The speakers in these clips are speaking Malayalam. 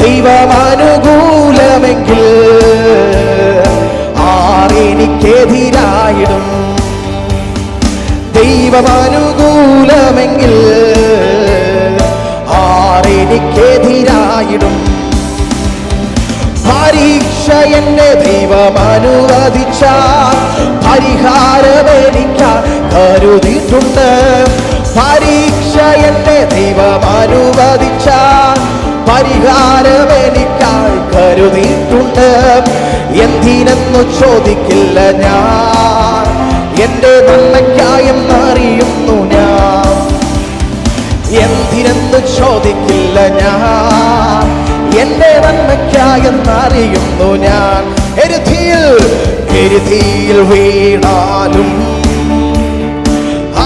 ദൈവമനുകൂലമെങ്കിൽ ആരെനിക്കെതിരായിടും? ദൈവമനുകൂലമെങ്കിൽ ആരെനിക്കെതിരായിടും? പരീക്ഷ എന്നെ ദൈവം അനുവദിച്ച പരിഹാരമെനിക്കായി കരുതിയിട്ടുണ്ട്. പരീക്ഷ എന്നെ ദൈവം അനുവദിച്ച പരിഹാരമെനിക്കായി കരുതിയിട്ടുണ്ട്. എന്തിനെന്നു ചോദിക്കില്ല ഞാൻ, എന്റെ നന്മയ്ക്കായെന്നറിയുന്നു ഞാൻ. എന്തിനെന്നു ചോദിക്കില്ല ഞാൻ, എന്റെ നന്മയ്ക്കായെന്നറിയുന്നു ഞാൻ. എരുതിയിൽ വീണാലും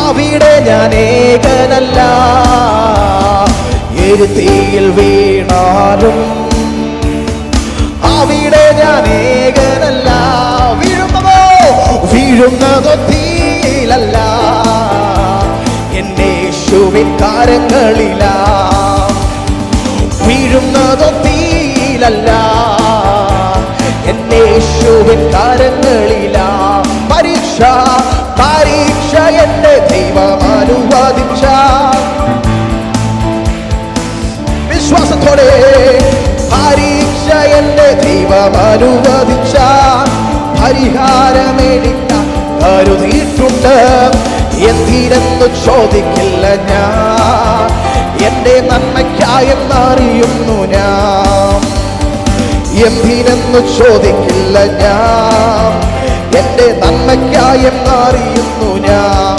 അവിടെ ഞാൻ ഏകനല്ല. എരുതിയിൽ വീണാലും അവിടെ ഞാൻ ഏകനല്ല. വീഴുന്നതോ തീയിലല്ല, എന്റെ യേശുവിൻ കരങ്ങളിലാ. വീഴുന്നതോ തീയിലല്ല, എന്റെ യേശുവിൻ കരങ്ങളിലാ. പരീക്ഷ എന്റെ ദൈവം അനുവദിച്ച, വിശ്വാസത്തോടെ പരീക്ഷ എന്റെ ദൈവം അനുവദിച്ച പരിഹാരമെനിക്കായി കരുതിയിട്ടുണ്ട്. എന്തിനെന്നു ചോദിക്കില്ല ഞാൻ, എന്റെ നന്മയ്ക്കായെന്നറിയുന്നു ഞാൻ. എന്തിനെന്നു ചോദിക്കില്ല ഞാൻ, എന്റെ നന്മയ്ക്കായെന്നറിയുന്നു ഞാൻ.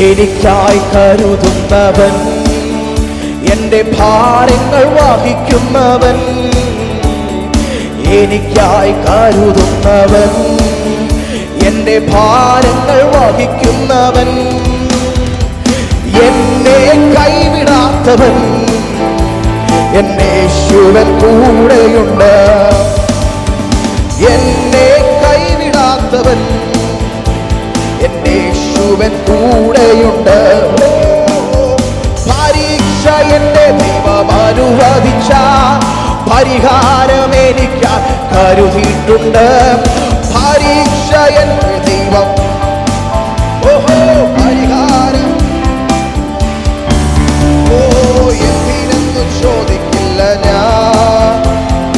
എനിക്കായി കരുതുന്നവൻ, എന്റെ ഭാരങ്ങൾ വഹിക്കുന്നവൻ. എനിക്കായി കരുതുന്നവൻ, എന്റെ ഭാരങ്ങൾ വഹിക്കുന്നവൻ. എന്നെ കൈവിടാത്തവൻ, എന്റെ യേശുവൻ കൂടെയുണ്ട്. എന്നെ കൈവിടാത്തവൻ, എന്റെ യേശുവൻ കൂടെയുണ്ട്. പരീക്ഷ എന്റെ ദൈവം അനുവദിച്ച പരിഹാരമെനിക്കായി കരുതിയിട്ടുണ്ട്. പരീക്ഷ എന്റെ ദൈവം, പരിഹാരം. എന്തിനെന്നു ചോദിക്കില്ല ഞാൻ,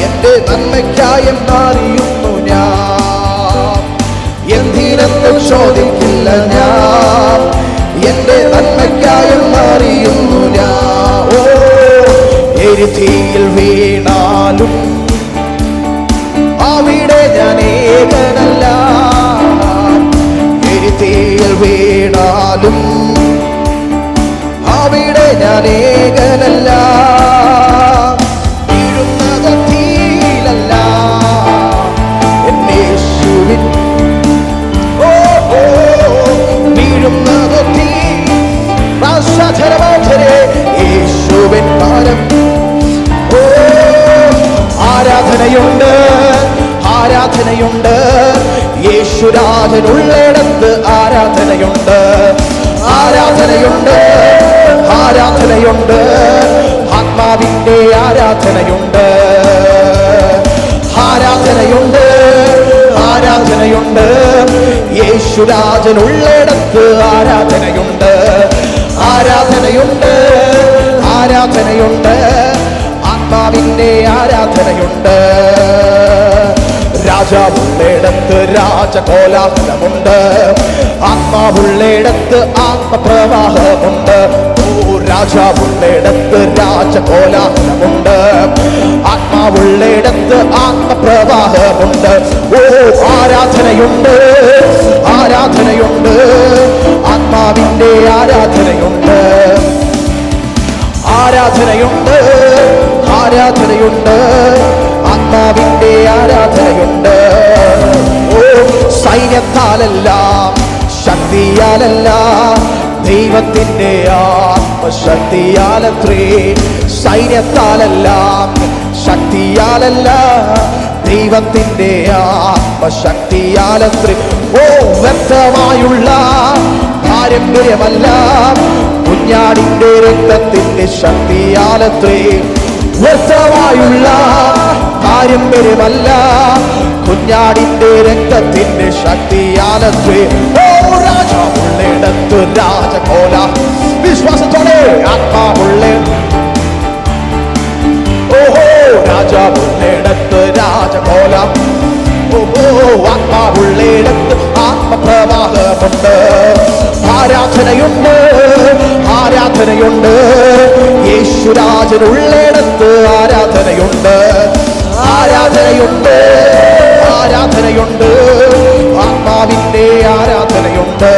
എന്റെ നന്മയ്ക്കായെന്നറിയുന്നു ഞാൻ. എന്തിനെന്നു ചോദിക്കില്ല ഞാൻ, എന്റെ നന്മയ്ക്കായെന്നറിയുന്നു ഞാൻ. എരുതിയിൽ വീണാലും അവിടെ ഞാൻ ഏകനല്ല. എരുതിയിൽ വീണാലും അവിടെ ഞാൻ ഏകനല്ല. വീഴുന്നതോ തീയിലല്ല, എന്റെ യേശുവിൻ വീഴുന്നതോ തീ. യേശുവിൻ കാലം. ആരാധനയുണ്ട്, ആരാധനയുണ്ട്. യേശുരാജനുള്ളിടത്ത് ആരാധനയുണ്ട്. ആരാധനയുണ്ട്, ആരാധനയുണ്ട്. ആത്മാവിന്റെ ആരാധനയുണ്ട്. ആരാധനയുണ്ട്, ആരാധനയുണ്ട്. യേശുരാജനുള്ളിടത്ത് ആരാധനയുണ്ട്. ആരാധനയുണ്ട്, ആരാധനയുണ്ട്. ആത്മാവിന്റെ ആരാധനയുണ്ട്. രാജാവുള്ളിടത്ത് രാജകോലാഹലമുണ്ട്. ആത്മാവുള്ളിടത്ത് ആത്മപ്രവാഹമുണ്ട്. രാജാവുള്ളിടത്ത് രാജകോലാഹലമുണ്ട്. ആത്മാവുള്ളിടത്ത് ആത്മപ്രവാഹമുണ്ട്. ആരാധനയുണ്ട്, ആരാധനയുണ്ട്. ആത്മാവിന്റെ ആരാധനയുണ്ട്. ആരാധനയുണ്ട്, ആരാധനയുണ്ട്. ആത്മാവിന്റെ ആരാധനയുണ്ട്. സൈന്യത്താലല്ല, ശക്തിയാലല്ല, ദൈവത്തിന്റെ ആത്മശക്തിയാലത്രേ. സൈന്യത്താലല്ല, ശക്തിയാലല്ല, ദൈവത്തിന്റെ ആത്മശക്തിയാലത്രേ. വ്യക്തമായുള്ള പാരമ്പര്യമല്ല, കുഞ്ഞാടിന്റെ രക്തത്തിന്റെ ശക്തിയാലത്രേ. വ്യർത്ഥമായുള്ള പാരമ്പര്യമല്ല, കുഞ്ഞാടിന്റെ രക്തത്തിന്റെ ശക്തിയാലത്രേ. ഓ രാജാവുള്ളിടത്ത് രാജകോല. വിശ്വാസത്തോടെ ആത്മാവുള്ള, ഓഹോ രാജാവുള്ളിടത്ത് രാജകോല. ഓഹോ ആത്മാവുള്ളിടത്ത് ആത്മപ്രവാഹമുണ്ട്. ആരാധനയുണ്ട്, ആരാധനയുണ്ട്. യേശുരാജനുള്ളിടത്ത് ആരാധനയുണ്ട്, ആരാധനയുണ്ട്, ആരാധനയുണ്ട്. ആത്മാവിന്റെ ആരാധനയുണ്ട്,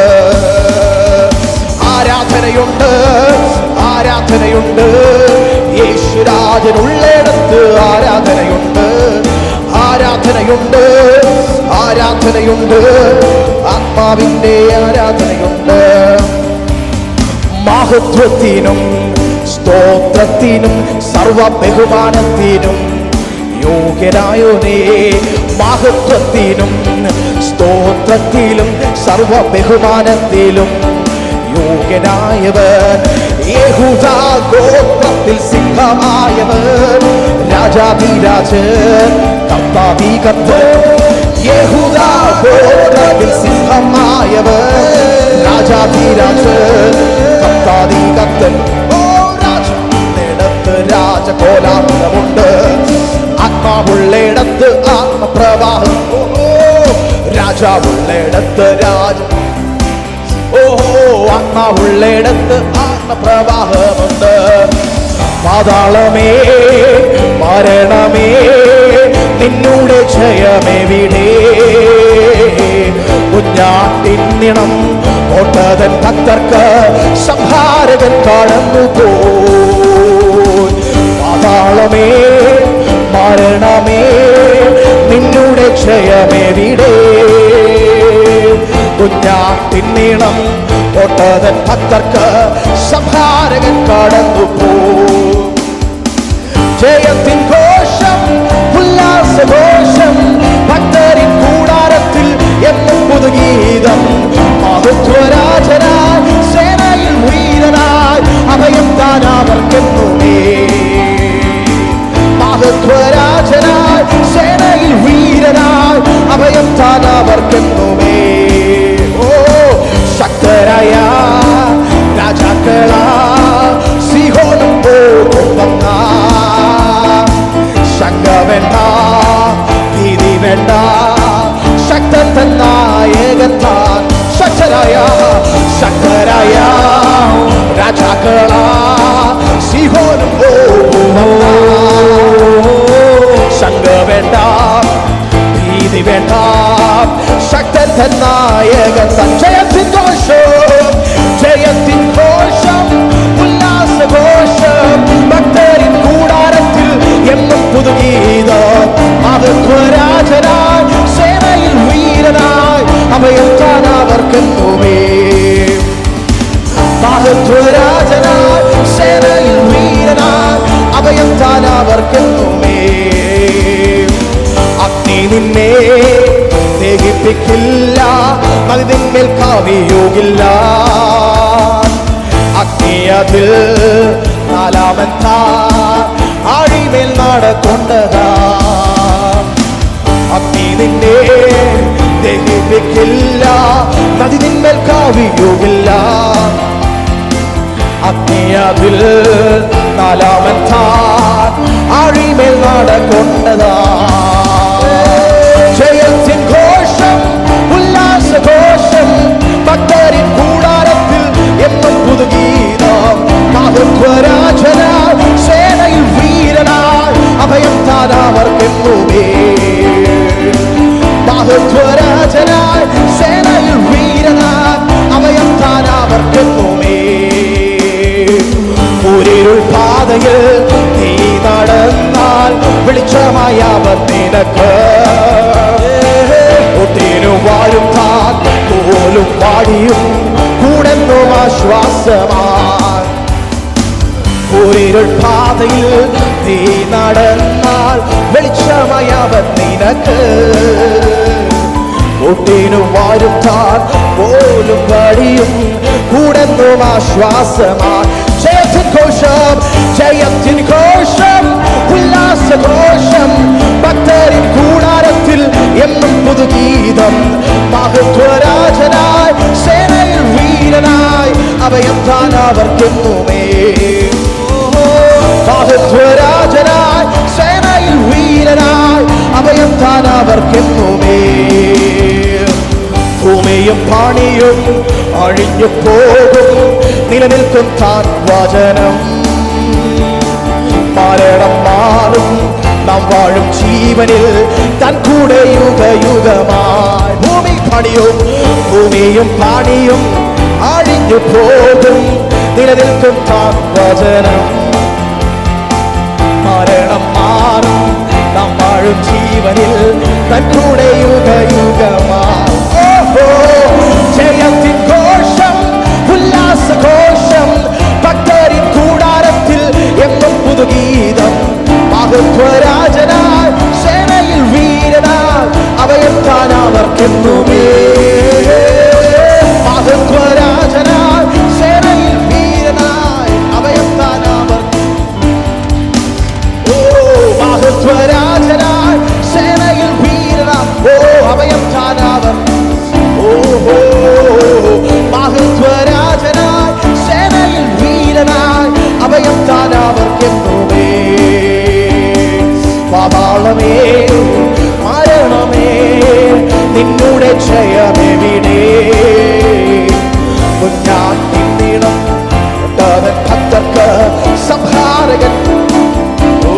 ആരാധനയുണ്ട്, ആരാധനയുണ്ട്. യേശുരാജനുള്ളിടത്ത് ആരാധനയുണ്ട്, ആരാധനയുണ്ട്, ആരാധനയുണ്ട്. ആത്മാവിന്റെ ആരാധനയുണ്ട്. മഹത്വത്തിനും സ്തോത്രത്തിനും സർവ ബഹുമാനത്തിനും യോഗ്യനായോനേ. മഹത്വത്തിനും സ്തോത്രത്തിലും സർവ ബഹുമാനത്തിലും യോഗ്യനായവൻ. യെഹൂദാ ഗോത്രത്തിൽ സിംഹമായവൻ, രാജാധിരാജൻ കർത്താവി കർത്തൻ. യെഹൂദാ ഗോത്രത്തിൽ സിംഹമായവൻ, രാജാധിരാജൻ കർത്താവി കർത്തൻ. ഓ രാജാവിടത്ത് രാജകോലാഹലമുണ്ട്, ആത്മാവുള്ളിടത്ത് ആത്മപ്രവാഹം. രാജാവുള്ളിടത്ത് രാജ, ഓഹോ ആത്മാവുള്ളിടത്ത് ആത്മപ്രവാഹമുണ്ട്. പാതാളമേ മരണമേ നിന്നുടെ ജയമെവിടെ? കുഞ്ഞാട്ടിൻ നിണം ഓട്ടതൻ ഭക്തർക്ക് സംഹാരകൻ കടന്നു പോയി. പാതാളമേ മരണമേ നിന്നുടെ ജയമെവിടെ? കുഞ്ഞാട്ടിൻ നീളം ഓട്ടതൻ ഭക്തർക്ക് സംഹാരകൻ കടന്നു പോയി. ജയത്തിൻ ഘോഷം ഉല്ലാസഘോഷം ഭക്തരിൻ കൂടാരത്തിൽ എന്നും പുതുഗീതം. മഹത്വരാജനായി സേനയിൽ വീരനായി അഭയം താൻ അവർക്കെന്നുമേ. മഹത്വരാജനായി സേനയിൽ വീരനായി അഭയം താൻ അവർക്കെന്നുമേ. ഓ ശക്തരായ രാജാക്കളാ സിഹോനും പോകും. ശങ്ക വേണ്ട, ഭീതി വേണ്ട, ശക്തൻ തൻ നായകൻ താൻ. ശക്തരായ ശക്തരായ രാജാക്കളാ സിഹോനും പോകും. ശങ്ക വേണ്ട, ഭീതി വേണ്ട, ശക്തൻ തൻ നായകൻ താൻ. ജയത്തിൻ ഘോഷം, ജയത്തിൻ ഘോഷം ഉല്ലാസഘോഷം ഭക്തരിൻ കൂടാരത്തിൽ എന്നും പുതുഗീതം. മഹത്വരാജനായി സേനയിൽ വീരനായി അഭയം താൻ അവർക്കെന്നുമേ. മഹത്വരാജനായി സേനയിൽ വീരനായി അഭയം താൻ അവർക്കെന്നുമേ. അഗ്നി നിന്നെ ദഹിപ്പിക്കില്ല, അതിന്മേൽ കവിയുകില്ല. അഗ്നി അതിൽ നാലാമൻ താൻ ആഴിമേൽ നടക്കൊണ്ടതാ. അഗ്നി നിന്നെ ദഹിപ്പിക്കില്ല, നദി നിന്മേൽ കവിയുകില്ല. അഗ്നി അതിൽ നാലാമൻ താൻ ആഴിമേൽ നടക്കൊണ്ടതാ. ജയത്തിൻ ഘോഷം ഉല്ലാസഘോഷം ഭക്തരിൻ കൂടാരത്തിൽ എന്നും പുതുഗീതം. മഹത്വരാജനായി സേനയിൽ വീരനായി അഭയം താൻ അവർക്കെന്നുമേ. മഹത്വരാജനായി സേനയിൽ വീരനായി അഭയം താൻ അവർക്കെന്നുമേ. ഒരിരുൾ പാതയിൽ നീ നടന്നാൽ വെളിച്ചമായ അവർ നിനക്ക്. ഒത്തിനു വാഴും താൻ പോലും പാടിയും കൂടെന്നും ആശ്വാസമായി. ഒരിരുൾ പാതയിൽ നീ നടന്നാൽ വെളിച്ചമായ അവർ നിനക്ക്. ഒട്ടിനു വാഴും താൻ പോലും പാടിയും കൂടെന്നും ആശ്വാസമായി. ജയത്തിൻ ഘോഷം, ജയത്തിൻ ഘോഷം അഴിഞ്ഞു പോകും. നിലനിൽക്കും താൻ വചനം. മരണം മാറും, നാം വാഴും ജീവനിൽ താൻ കൂടെ യുഗയുഗമായി. ഭൂമി പണിയും ഭൂമിയും പാണിയും അഴിഞ്ഞു പോകും. നിലനിൽക്കും താൻ വചനം. മരണം മാറും, നാം വാഴും ജീവനിൽ തൻ കൂടെ യുഗയുഗമായി. ജയത്തിൻ ഘോഷം, ഉല്ലാസഘോഷം, ഭക്തരിൻ കൂടാരത്തിൽ എന്നും പുതുഗീതം. മഹത്വരാജനായി സേനയിൽ വീരനായി അഭയം താൻ അവർക്കെന്നുമേ. മഹത്വരാജനായി സേനയിൽ വീരനായി അഭയം താൻ അവർ. ഓ മഹത്വരാജനായി സേനയിൽ വീരനായി, ഓ അഭയം താൻ അവർ. ഓഹോ മഹത്വരാജനായി സേനയിൽ വീരനായി അഭയം താൻ അവർക്കെന്നുമേ. പാതാളമേ മരണമേ നിന്നുടെ ജയമെവിടെ? മുന്നാൻ നിന്നിടം ഭക്തർക്ക് സംഹാരകൻ. ഓ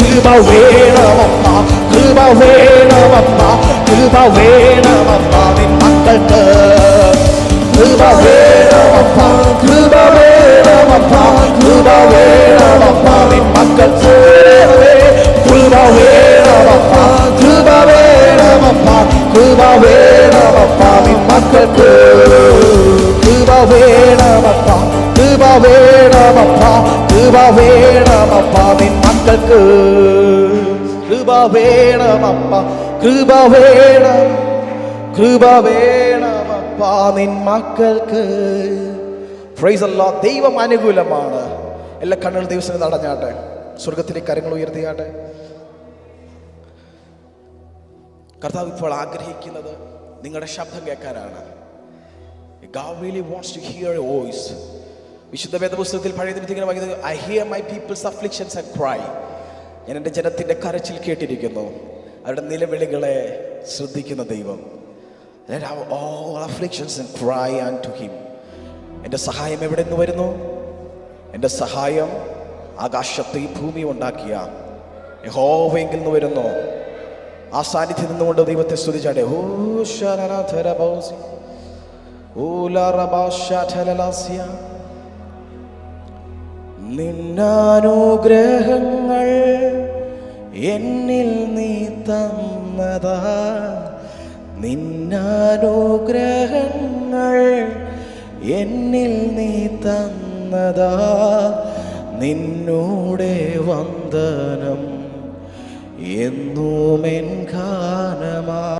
കൃപ വേണമമ്മ, കൃപ വേണമമ്മ, കൃപ വേണമമ്മ നിൻ മക്കൾക്ക്. കൃപ വേണമമ്മ, കൃപ വേണമമ്മ, കൃപ വേണമമ്മ നിൻ മക്കൾക്ക്. കൃപ വേണമമ്മ, കൃപ വേണമമ്മ, കൃപ വേണമമ്മ നിൻ മക്കൾക്ക്. കൃപ വേണമമ്മ, കൃപ വേണമമ്മ, കൃപ വേണമമ്മ നിൻ മക്കൾക്ക്. കൃപ വേണമമ്മ, കൃപ വേണം, കൃപ വേണമപ്പ നിൻ മക്കൾക്ക്. Praise the Lord. ദൈവം അനുകൂലമാണ്. എല്ലാ കണ്ണുകൾ ദൈവത്തിന് നടഞ്ഞാട്ടെ. സ്വർഗത്തിലേക്ക് കരങ്ങൾ ഉയർത്തിയാട്ടെ. കർത്താവ് ഇപ്പോൾ ആഗ്രഹിക്കുന്നത് നിങ്ങളുടെ ശബ്ദം കേൾക്കാനാണ്. God really wants to hear your voice. വിശുദ്ധ വേദപുസ്തകത്തിൽ പഴയ നിയമത്തിൽ പറയുന്നത്, I hear my people's afflictions and cry. ഞാൻ എൻ്റെ ജനത്തിൻ്റെ കരച്ചിൽ കേട്ടിരിക്കുന്നു, അവരുടെ നിലവിളികളെ ശ്രദ്ധിക്കുന്ന ദൈവം. Let our all afflictions and cry unto him. എൻ്റെ സഹായം എവിടെ നിന്ന് വരുന്നു? എൻ്റെ സഹായം ആകാശത്തെയും ഭൂമിയും ഉണ്ടാക്കിയ യഹോവയിൽ നിന്ന് വരുന്നു. ആ സാന്നിധ്യത്തിൽ നിന്നുകൊണ്ട് ദൈവത്തെ സ്തുതിച്ചാട്ടെ. നിന്നാനുഗ്രഹങ്ങൾ എന്നിൽ നീ തന്നതാ, നിന്നാനുഗ്രഹങ്ങൾ എന്നിൽ നീ തന്നതാ, നിന്നോടെ വന്ദനം എന്നുമെൻ ഗാനമാ.